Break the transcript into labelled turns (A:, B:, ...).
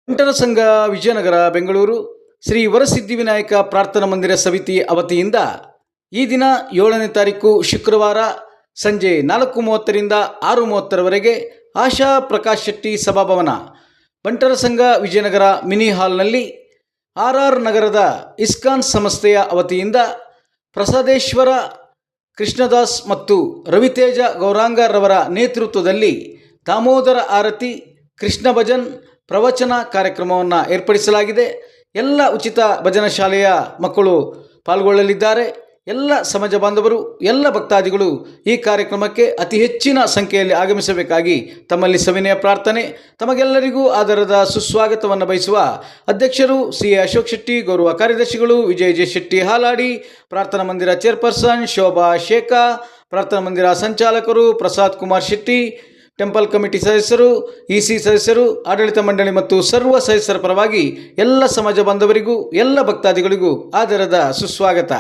A: ಬಂಟರ ಸಂಘ ವಿಜಯನಗರ ಬೆಂಗಳೂರು ಶ್ರೀ ವರಸಿದ್ಧಿವಿನಾಯಕ ಪ್ರಾರ್ಥನಾ ಮಂದಿರ ಸಮಿತಿ ವತಿಯಿಂದ ಈ ದಿನ 7ನೇ ತಾರೀಕು ಶುಕ್ರವಾರ ಸಂಜೆ 4:30ರಿಂದ 6:30ರವರೆಗೆ ಆಶಾ ಪ್ರಕಾಶ್ ಶೆಟ್ಟಿ ಸಭಾಭವನ ಬಂಟರ ಸಂಘ ವಿಜಯನಗರ ಮಿನಿ ಹಾಲ್ನಲ್ಲಿ ಆರ್ ನಗರದ ಇಸ್ಕಾನ್ ಸಂಸ್ಥೆಯ ವತಿಯಿಂದ ಪ್ರಸಾದೇಶ್ವರ ಕೃಷ್ಣದಾಸ್ ಮತ್ತು ರವಿತೇಜ ಗೌರಾಂಗರವರ ನೇತೃತ್ವದಲ್ಲಿ ದಾಮೋದರ ಆರತಿ ಕೃಷ್ಣ ಭಜನ್ ಪ್ರವಚನ ಕಾರ್ಯಕ್ರಮವನ್ನು ಏರ್ಪಡಿಸಲಾಗಿದೆ. ಎಲ್ಲ ಉಚಿತ ಭಜನಾ ಶಾಲೆಯ ಮಕ್ಕಳು ಪಾಲ್ಗೊಳ್ಳಲಿದ್ದಾರೆ. ಎಲ್ಲ ಸಮಾಜ ಬಾಂಧವರು, ಎಲ್ಲ ಭಕ್ತಾದಿಗಳು ಈ ಕಾರ್ಯಕ್ರಮಕ್ಕೆ ಅತಿ ಹೆಚ್ಚಿನ ಸಂಖ್ಯೆಯಲ್ಲಿ ಆಗಮಿಸಬೇಕಾಗಿ ತಮ್ಮಲ್ಲಿ ಸವಿನಯ ಪ್ರಾರ್ಥನೆ. ತಮಗೆಲ್ಲರಿಗೂ ಆದರದ ಸುಸ್ವಾಗತವನ್ನು ಬಯಸುವ ಅಧ್ಯಕ್ಷರು ಸಿ ಅಶೋಕ್ ಶೆಟ್ಟಿ, ಗೌರವ ಕಾರ್ಯದರ್ಶಿಗಳು ವಿಜಯ್ ಜೆ ಶೆಟ್ಟಿ ಹಾಲಾಡಿ, ಪ್ರಾರ್ಥನಾ ಮಂದಿರ ಚೇರ್ಪರ್ಸನ್ ಶೋಭಾ ಶೇಖಾ, ಪ್ರಾರ್ಥನಾ ಮಂದಿರ ಸಂಚಾಲಕರು ಪ್ರಸಾದ್ ಕುಮಾರ್ ಶೆಟ್ಟಿ, ಟೆಂಪಲ್ ಕಮಿಟಿ ಸದಸ್ಯರು, ಇಸಿ ಸದಸ್ಯರು, ಆಡಳಿತ ಮಂಡಳಿ ಮತ್ತು ಸರ್ವ ಸದಸ್ಯರ ಪರವಾಗಿ ಎಲ್ಲ ಸಮಾಜ ಬಾಂಧವರಿಗೂ ಎಲ್ಲ ಭಕ್ತಾದಿಗಳಿಗೂ ಆದರದ ಸುಸ್ವಾಗತ.